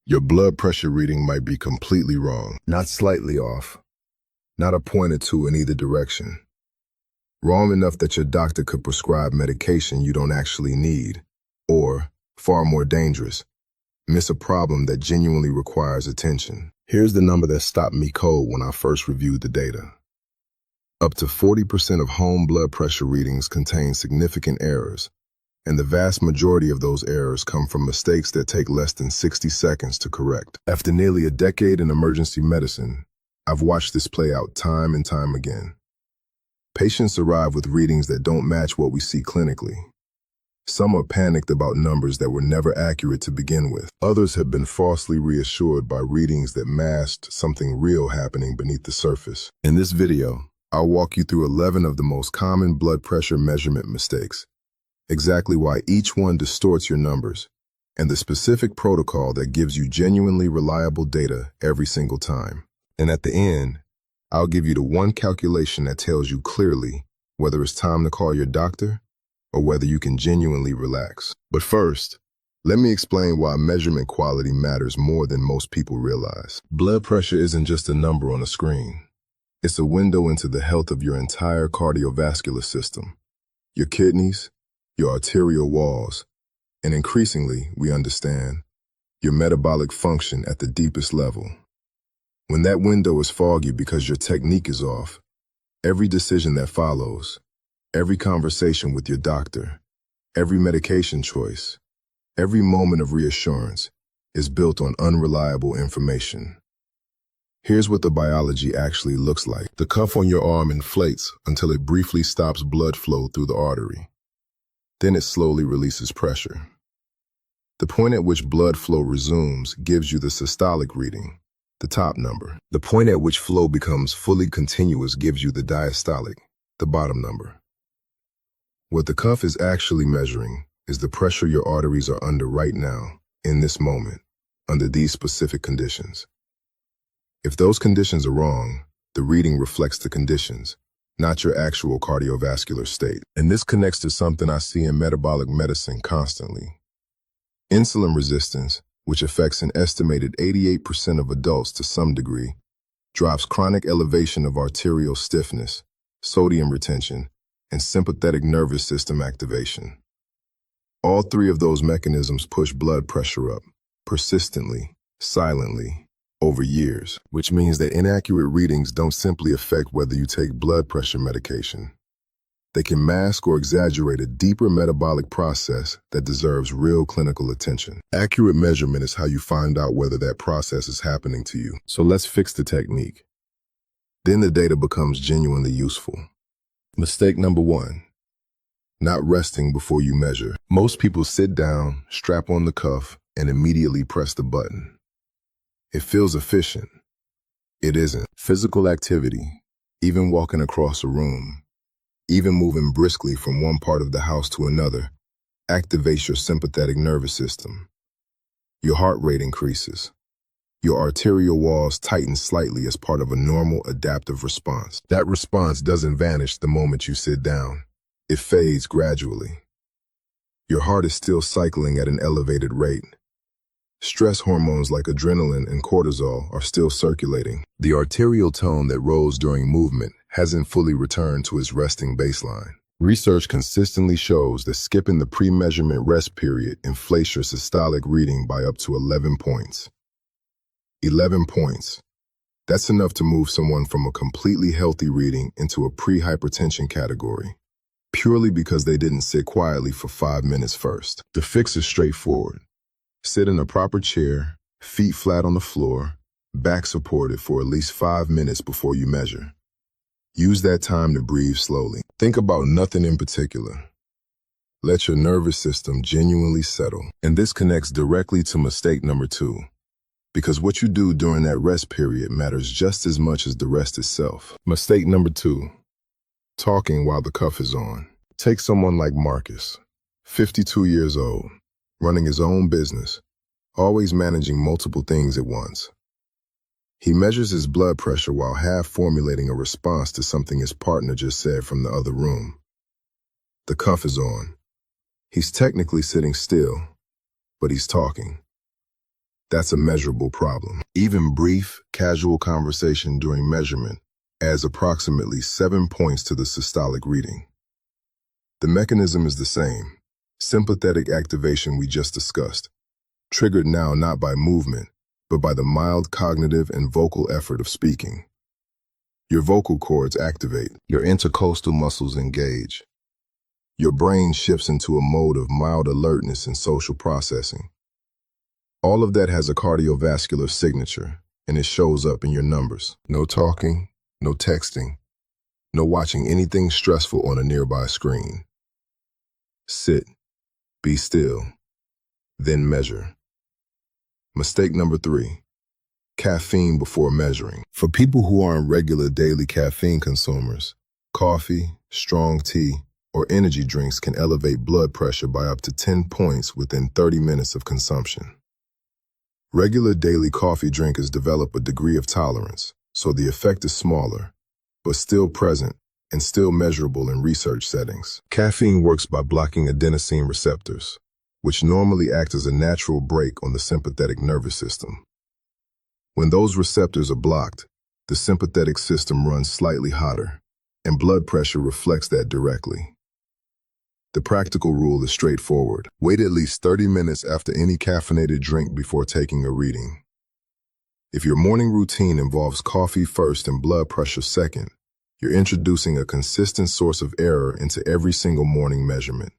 Your blood pressure reading might be completely wrong, not slightly off, not a point or two in either direction. Wrong enough that your doctor could prescribe medication you don't actually need, or, far more dangerous, miss a problem that genuinely requires attention. Here's the number that stopped me cold when I first reviewed the data. Up to 40% of home blood pressure readings contain significant errors, and the vast majority of those errors come from mistakes that take less than 60 seconds to correct. After nearly a decade in emergency medicine, I've watched this play out time and time again. Patients arrive with readings that don't match what we see clinically. Some are panicked about numbers that were never accurate to begin with. Others have been falsely reassured by readings that masked something real happening beneath the surface. In this video, I'll walk you through 11 of the most common blood pressure measurement mistakes, exactly why each one distorts your numbers, and the specific protocol that gives you genuinely reliable data every single time. And at the end, I'll give you the one calculation that tells you clearly whether it's time to call your doctor or whether you can genuinely relax. But first, let me explain why measurement quality matters more than most people realize. Blood pressure isn't just a number on a screen. It's a window into the health of your entire cardiovascular system, your kidneys, your arterial walls, and increasingly, we understand, your metabolic function at the deepest level. When that window is foggy because your technique is off, every decision that follows, every conversation with your doctor, every medication choice, every moment of reassurance is built on unreliable information. Here's what the biology actually looks like. The cuff on your arm inflates until it briefly stops blood flow through the artery. Then it slowly releases pressure. The point at which blood flow resumes gives you the systolic reading, the top number. The point at which flow becomes fully continuous gives you the diastolic, the bottom number. What the cuff is actually measuring is the pressure your arteries are under right now, in this moment, under these specific conditions. If those conditions are wrong, the reading reflects the conditions, not your actual cardiovascular state. And this connects to something I see in metabolic medicine constantly. Insulin resistance, which affects an estimated 88% of adults to some degree, drives chronic elevation of arterial stiffness, sodium retention, and sympathetic nervous system activation. All three of those mechanisms push blood pressure up, persistently, silently, over years, which means that inaccurate readings don't simply affect whether you take blood pressure medication. They can mask or exaggerate a deeper metabolic process that deserves real clinical attention. Accurate measurement is how you find out whether that process is happening to you. So let's fix the technique. Then the data becomes genuinely useful. Mistake number 1, not resting before you measure. Most people sit down, strap on the cuff, and immediately press the button. It feels efficient. It isn't. Physical activity, even walking across a room, even moving briskly from one part of the house to another, activates your sympathetic nervous system. Your heart rate increases. Your arterial walls tighten slightly as part of a normal adaptive response. That response doesn't vanish the moment you sit down. It fades gradually. Your heart is still cycling at an elevated rate. Stress hormones like adrenaline and cortisol are still circulating. The arterial tone that rose during movement hasn't fully returned to its resting baseline. Research consistently shows that skipping the pre-measurement rest period inflates your systolic reading by up to 11 points. 11 points. That's enough to move someone from a completely healthy reading into a pre-hypertension category, purely because they didn't sit quietly for 5 minutes first. The fix is straightforward. Sit in a proper chair, feet flat on the floor, back supported for at least 5 minutes before you measure. Use that time to breathe slowly. Think about nothing in particular. Let your nervous system genuinely settle. And this connects directly to mistake number 2, because what you do during that rest period matters just as much as the rest itself. Mistake number 2, talking while the cuff is on. Take someone like Marcus, 52 years old, running his own business, always managing multiple things at once. He measures his blood pressure while half formulating a response to something his partner just said from the other room. The cuff is on. He's technically sitting still, but he's talking. That's a measurable problem. Even brief, casual conversation during measurement adds approximately 7 points to the systolic reading. The mechanism is the same. Sympathetic activation we just discussed, triggered now not by movement, but by the mild cognitive and vocal effort of speaking. Your vocal cords activate, your intercostal muscles engage. Your brain shifts into a mode of mild alertness and social processing. All of that has a cardiovascular signature, and it shows up in your numbers. No talking, no texting, no watching anything stressful on a nearby screen. Sit, be still, then measure. Mistake number 3, caffeine before measuring. For people who aren't regular daily caffeine consumers, coffee, strong tea, or energy drinks can elevate blood pressure by up to 10 points within 30 minutes of consumption. Regular daily coffee drinkers develop a degree of tolerance, so the effect is smaller, but still present and still measurable in research settings. Caffeine works by blocking adenosine receptors, which normally act as a natural brake on the sympathetic nervous system. When those receptors are blocked, the sympathetic system runs slightly hotter, and blood pressure reflects that directly. The practical rule is straightforward. Wait at least 30 minutes after any caffeinated drink before taking a reading. If your morning routine involves coffee first and blood pressure second, you're introducing a consistent source of error into every single morning measurement.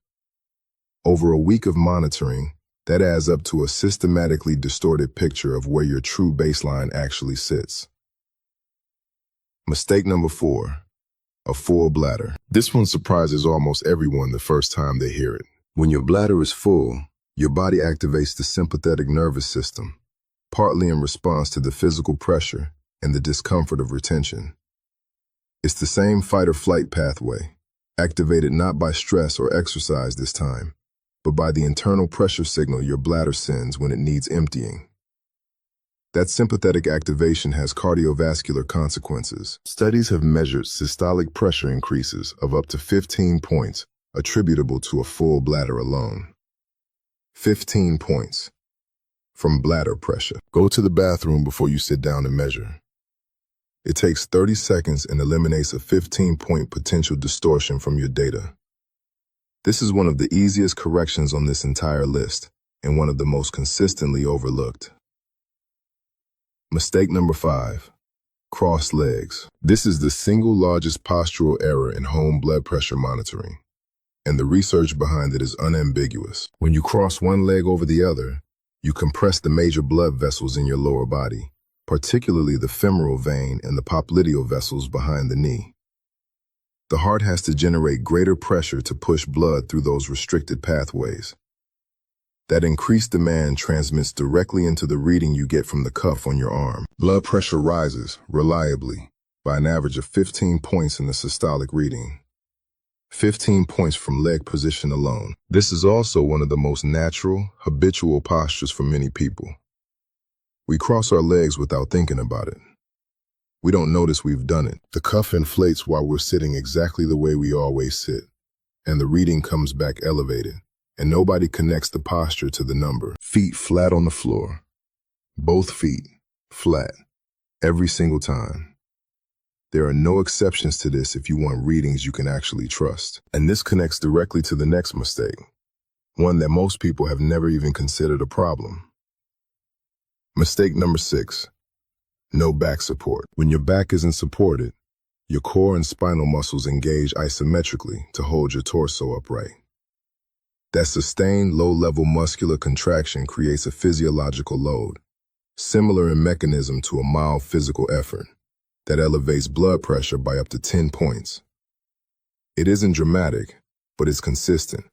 Over a week of monitoring, that adds up to a systematically distorted picture of where your true baseline actually sits. Mistake number 4. A full bladder. This one surprises almost everyone the first time they hear it. When your bladder is full, your body activates the sympathetic nervous system, partly in response to the physical pressure and the discomfort of retention. It's the same fight or flight pathway, activated not by stress or exercise this time, but by the internal pressure signal your bladder sends when it needs emptying. That sympathetic activation has cardiovascular consequences. Studies have measured systolic pressure increases of up to 15 points attributable to a full bladder alone. 15 points from bladder pressure. Go to the bathroom before you sit down and measure. It takes 30 seconds and eliminates a 15-point potential distortion from your data. This is one of the easiest corrections on this entire list, and one of the most consistently overlooked. Mistake number 5. Crossed legs. This is the single largest postural error in home blood pressure monitoring, and the research behind it is unambiguous. When you cross one leg over the other, you compress the major blood vessels in your lower body, particularly the femoral vein and the popliteal vessels behind the knee. The heart has to generate greater pressure to push blood through those restricted pathways. That increased demand transmits directly into the reading you get from the cuff on your arm. Blood pressure rises, reliably, by an average of 15 points in the systolic reading. 15 points from leg position alone. This is also one of the most natural, habitual postures for many people. We cross our legs without thinking about it. We don't notice we've done it. The cuff inflates while we're sitting exactly the way we always sit, and the reading comes back elevated, and nobody connects the posture to the number. Feet flat on the floor. Both feet flat, every single time. There are no exceptions to this if you want readings you can actually trust. And this connects directly to the next mistake, one that most people have never even considered a problem. Mistake number 6. No back support. When your back isn't supported, your core and spinal muscles engage isometrically to hold your torso upright. That sustained low-level muscular contraction creates a physiological load, similar in mechanism to a mild physical effort, that elevates blood pressure by up to 10 points. It isn't dramatic, but it's consistent,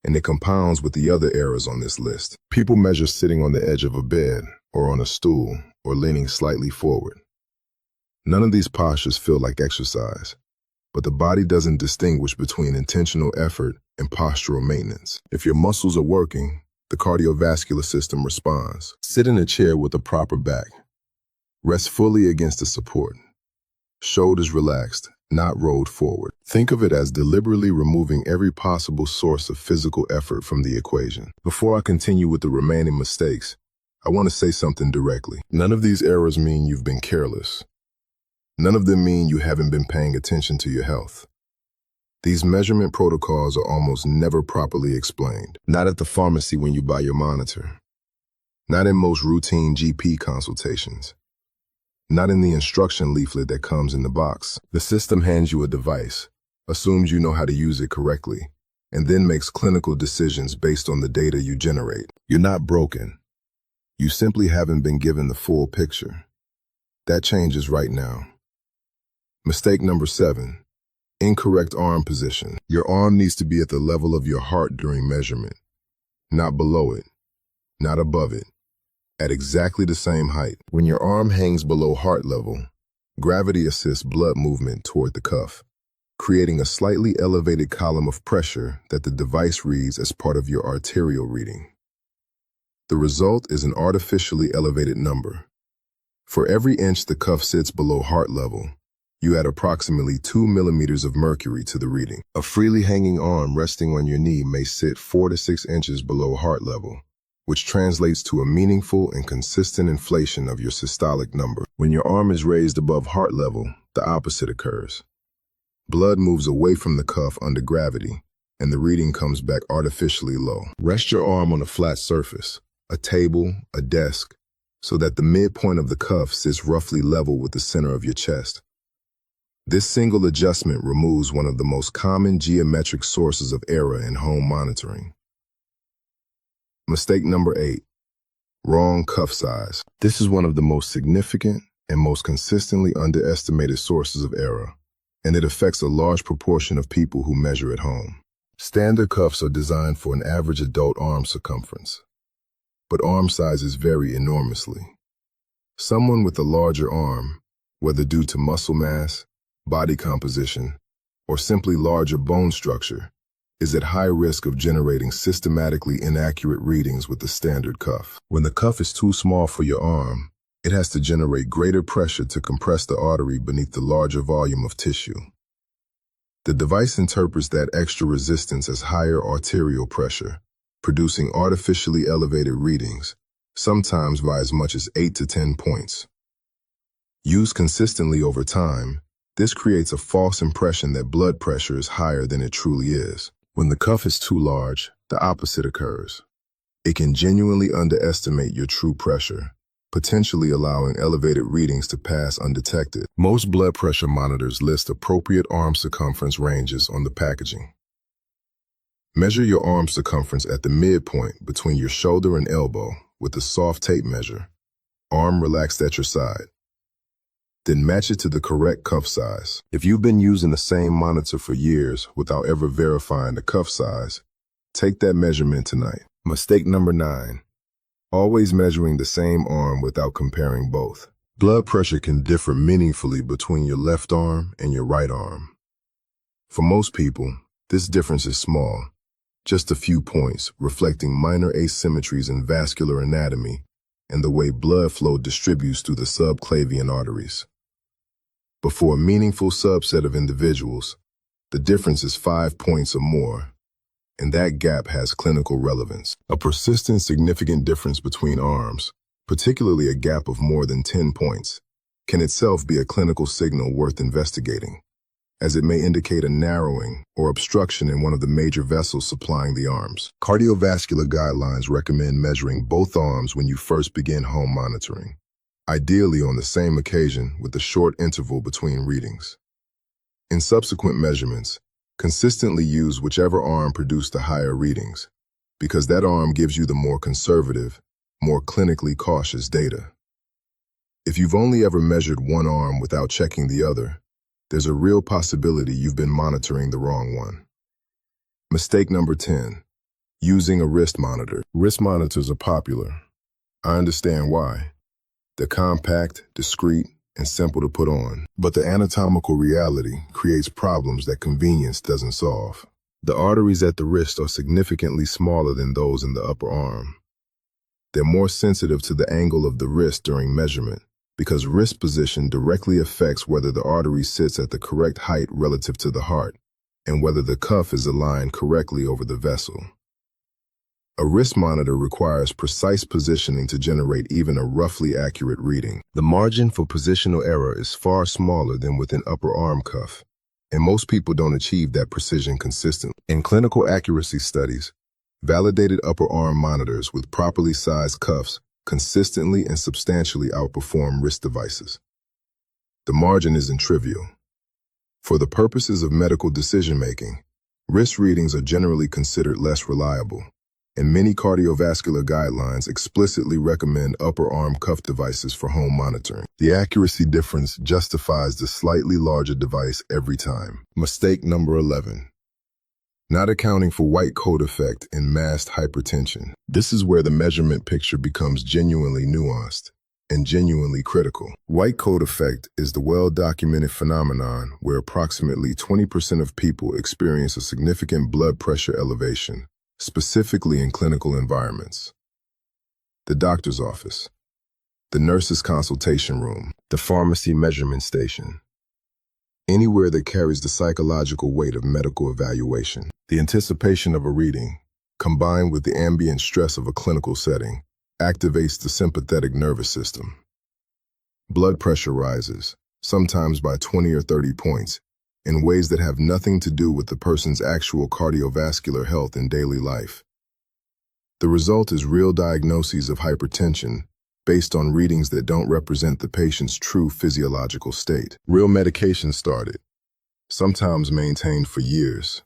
and it compounds with the other errors on this list. People measure sitting on the edge of a bed, or on a stool, or leaning slightly forward. None of these postures feel like exercise, but the body doesn't distinguish between intentional effort and postural maintenance. If your muscles are working, the cardiovascular system responds. Sit in a chair with a proper back. Rest fully against the support. Shoulders relaxed, not rolled forward. Think of it as deliberately removing every possible source of physical effort from the equation. Before I continue with the remaining mistakes, I want to say something directly. None of these errors mean you've been careless. None of them mean you haven't been paying attention to your health. These measurement protocols are almost never properly explained. Not at the pharmacy when you buy your monitor. Not in most routine GP consultations. Not in the instruction leaflet that comes in the box. The system hands you a device, assumes you know how to use it correctly, and then makes clinical decisions based on the data you generate. You're not broken. You simply haven't been given the full picture. That changes right now. Mistake number 7. Incorrect arm position. Your arm needs to be at the level of your heart during measurement, not below it, not above it, at exactly the same height. When your arm hangs below heart level, gravity assists blood movement toward the cuff, creating a slightly elevated column of pressure that the device reads as part of your arterial reading. The result is an artificially elevated number. For every inch the cuff sits below heart level, you add approximately 2 millimeters of mercury to the reading. A freely hanging arm resting on your knee may sit 4 to 6 inches below heart level, which translates to a meaningful and consistent inflation of your systolic number. When your arm is raised above heart level, the opposite occurs. Blood moves away from the cuff under gravity, and the reading comes back artificially low. Rest your arm on a flat surface, a table, a desk, so that the midpoint of the cuff sits roughly level with the center of your chest. This single adjustment removes one of the most common geometric sources of error in home monitoring. Mistake number 8. Wrong cuff size. This is one of the most significant and most consistently underestimated sources of error, and it affects a large proportion of people who measure at home. Standard cuffs are designed for an average adult arm circumference, but arm sizes vary enormously. Someone with a larger arm, whether due to muscle mass, body composition, or simply larger bone structure, is at high risk of generating systematically inaccurate readings with the standard cuff. When the cuff is too small for your arm, it has to generate greater pressure to compress the artery beneath the larger volume of tissue. The device interprets that extra resistance as higher arterial pressure, producing artificially elevated readings, sometimes by as much as 8 to 10 points. Used consistently over time, this creates a false impression that blood pressure is higher than it truly is. When the cuff is too large, the opposite occurs. It can genuinely underestimate your true pressure, potentially allowing elevated readings to pass undetected. Most blood pressure monitors list appropriate arm circumference ranges on the packaging. Measure your arm circumference at the midpoint between your shoulder and elbow with a soft tape measure, arm relaxed at your side. Then match it to the correct cuff size. If you've been using the same monitor for years without ever verifying the cuff size, take that measurement tonight. Mistake number 9. Always measuring the same arm without comparing both. Blood pressure can differ meaningfully between your left arm and your right arm. For most people, this difference is small, just a few points, reflecting minor asymmetries in vascular anatomy and the way blood flow distributes through the subclavian arteries. But for a meaningful subset of individuals, the difference is 5 points or more, and that gap has clinical relevance. A persistent, significant difference between arms, particularly a gap of more than 10 points, can itself be a clinical signal worth investigating, as it may indicate a narrowing or obstruction in one of the major vessels supplying the arms. Cardiovascular guidelines recommend measuring both arms when you first begin home monitoring, ideally on the same occasion with a short interval between readings. In subsequent measurements, consistently use whichever arm produced the higher readings, because that arm gives you the more conservative, more clinically cautious data. If you've only ever measured one arm without checking the other, there's a real possibility you've been monitoring the wrong one. Mistake number 10. Using a wrist monitor. Wrist monitors are popular. I understand why. They're compact, discreet, and simple to put on. But the anatomical reality creates problems that convenience doesn't solve. The arteries at the wrist are significantly smaller than those in the upper arm. They're more sensitive to the angle of the wrist during measurement, because wrist position directly affects whether the artery sits at the correct height relative to the heart, and whether the cuff is aligned correctly over the vessel. A wrist monitor requires precise positioning to generate even a roughly accurate reading. The margin for positional error is far smaller than with an upper arm cuff, and most people don't achieve that precision consistently. In clinical accuracy studies, validated upper arm monitors with properly sized cuffs consistently and substantially outperform wrist devices. The margin isn't trivial. For the purposes of medical decision-making, wrist readings are generally considered less reliable, and many cardiovascular guidelines explicitly recommend upper arm cuff devices for home monitoring. The accuracy difference justifies the slightly larger device every time. Mistake number 11. Not accounting for white coat effect in masked hypertension. This is where the measurement picture becomes genuinely nuanced and genuinely critical. White coat effect is the well-documented phenomenon where approximately 20% of people experience a significant blood pressure elevation, specifically in clinical environments. The doctor's office, the nurse's consultation room, the pharmacy measurement station. Anywhere that carries the psychological weight of medical evaluation. The anticipation of a reading, combined with the ambient stress of a clinical setting, activates the sympathetic nervous system. Blood pressure rises, sometimes by 20 or 30 points, in ways that have nothing to do with the person's actual cardiovascular health in daily life. The result is real diagnoses of hypertension based on readings that don't represent the patient's true physiological state. Real medication started, sometimes maintained for years,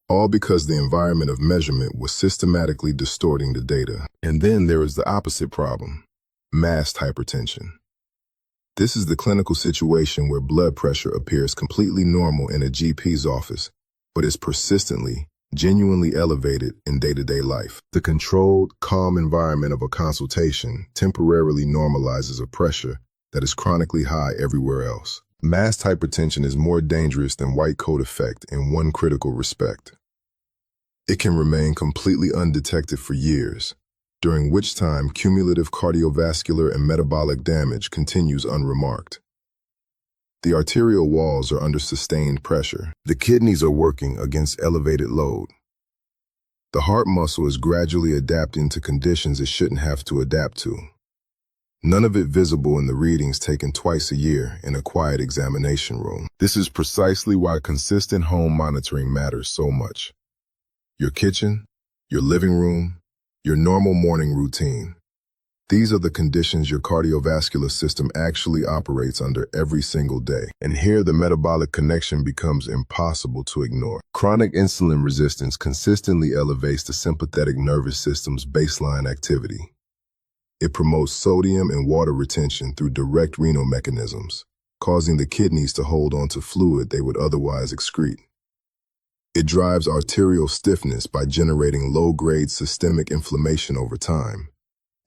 all because the environment of measurement was systematically distorting the data. And then there is the opposite problem, masked hypertension. This is the clinical situation where blood pressure appears completely normal in a GP's office, but is persistently, genuinely elevated in day-to-day life. The controlled, calm environment of a consultation temporarily normalizes a pressure that is chronically high everywhere else. Masked hypertension is more dangerous than white coat effect in one critical respect. It can remain completely undetected for years, during which time cumulative cardiovascular and metabolic damage continues unremarked. The arterial walls are under sustained pressure. The kidneys are working against elevated load. The heart muscle is gradually adapting to conditions it shouldn't have to adapt to. None of it visible in the readings taken twice a year in a quiet examination room. This is precisely why consistent home monitoring matters so much. Your kitchen, your living room, your normal morning routine. These are the conditions your cardiovascular system actually operates under every single day. And here the metabolic connection becomes impossible to ignore. Chronic insulin resistance consistently elevates the sympathetic nervous system's baseline activity. It promotes sodium and water retention through direct renal mechanisms, causing the kidneys to hold on to fluid they would otherwise excrete. It drives arterial stiffness by generating low-grade systemic inflammation over time.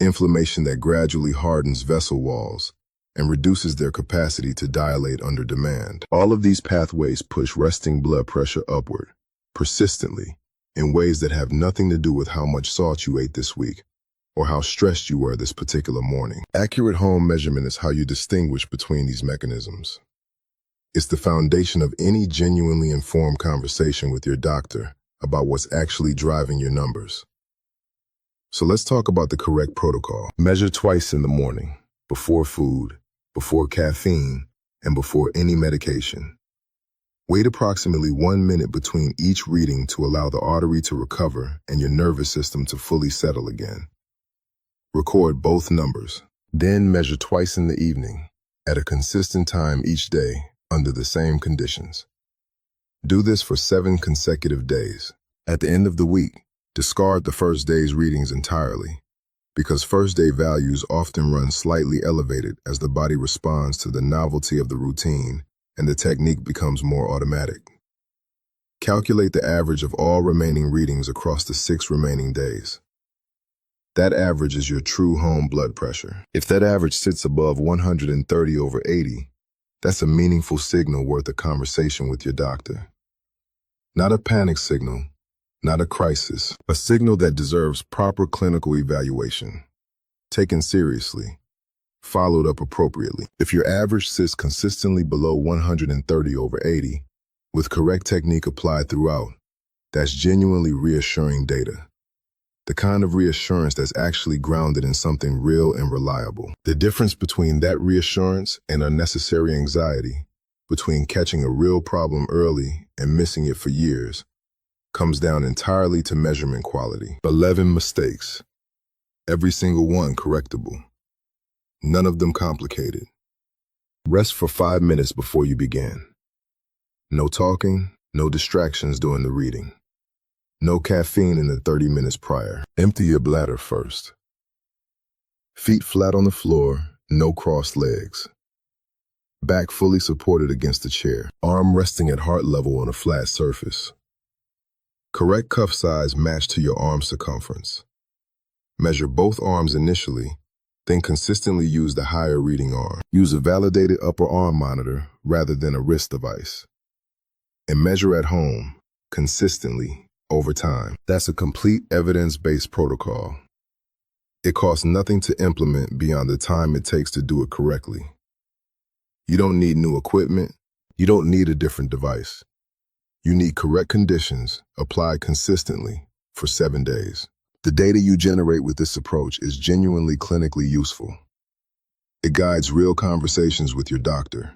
Inflammation that gradually hardens vessel walls and reduces their capacity to dilate under demand. All of these pathways push resting blood pressure upward, persistently, in ways that have nothing to do with how much salt you ate this week or how stressed you were this particular morning. Accurate home measurement is how you distinguish between these mechanisms. It's the foundation of any genuinely informed conversation with your doctor about what's actually driving your numbers. So let's talk about the correct protocol. Measure twice in the morning, before food, before caffeine, and before any medication. Wait approximately 1 minute between each reading to allow the artery to recover and your nervous system to fully settle again. Record both numbers. Then measure twice in the evening, at a consistent time each day, under the same conditions. Do this for 7 consecutive days. At the end of the week, discard the first day's readings entirely, because first-day values often run slightly elevated as the body responds to the novelty of the routine and the technique becomes more automatic. Calculate the average of all remaining readings across the 6 remaining days. That average is your true home blood pressure. If that average sits above 130/80, that's a meaningful signal worth a conversation with your doctor. Not a panic signal, not a crisis, a signal that deserves proper clinical evaluation, taken seriously, followed up appropriately. If your average sits consistently below 130/80, with correct technique applied throughout, that's genuinely reassuring data. The kind of reassurance that's actually grounded in something real and reliable. The difference between that reassurance and unnecessary anxiety, between catching a real problem early and missing it for years, comes down entirely to measurement quality. 11 mistakes. Every single one correctable. None of them complicated. Rest for 5 minutes before you begin. No talking, no distractions during the reading. No caffeine in the 30 minutes prior. Empty your bladder first. Feet flat on the floor, no crossed legs. Back fully supported against the chair. Arm resting at heart level on a flat surface. Correct cuff size matched to your arm circumference. Measure both arms initially, then consistently use the higher reading arm. Use a validated upper arm monitor rather than a wrist device. And measure at home, consistently, over time. That's a complete evidence-based protocol. It costs nothing to implement beyond the time it takes to do it correctly. You don't need new equipment. You don't need a different device. You need correct conditions applied consistently for 7 days. The data you generate with this approach is genuinely clinically useful. It guides real conversations with your doctor.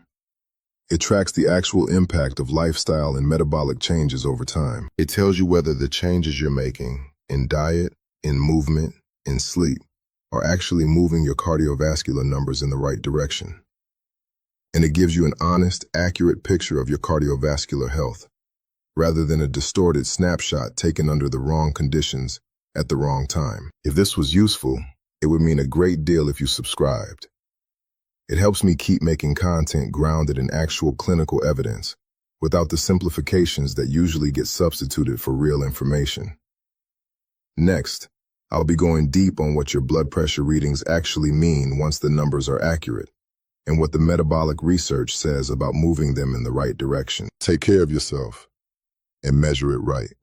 It tracks the actual impact of lifestyle and metabolic changes over time. It tells you whether the changes you're making in diet, in movement, in sleep are actually moving your cardiovascular numbers in the right direction. And it gives you an honest, accurate picture of your cardiovascular health, rather than a distorted snapshot taken under the wrong conditions at the wrong time. If this was useful, it would mean a great deal if you subscribed. It helps me keep making content grounded in actual clinical evidence, without the simplifications that usually get substituted for real information. Next, I'll be going deep on what your blood pressure readings actually mean once the numbers are accurate, and what the metabolic research says about moving them in the right direction. Take care of yourself and measure it right.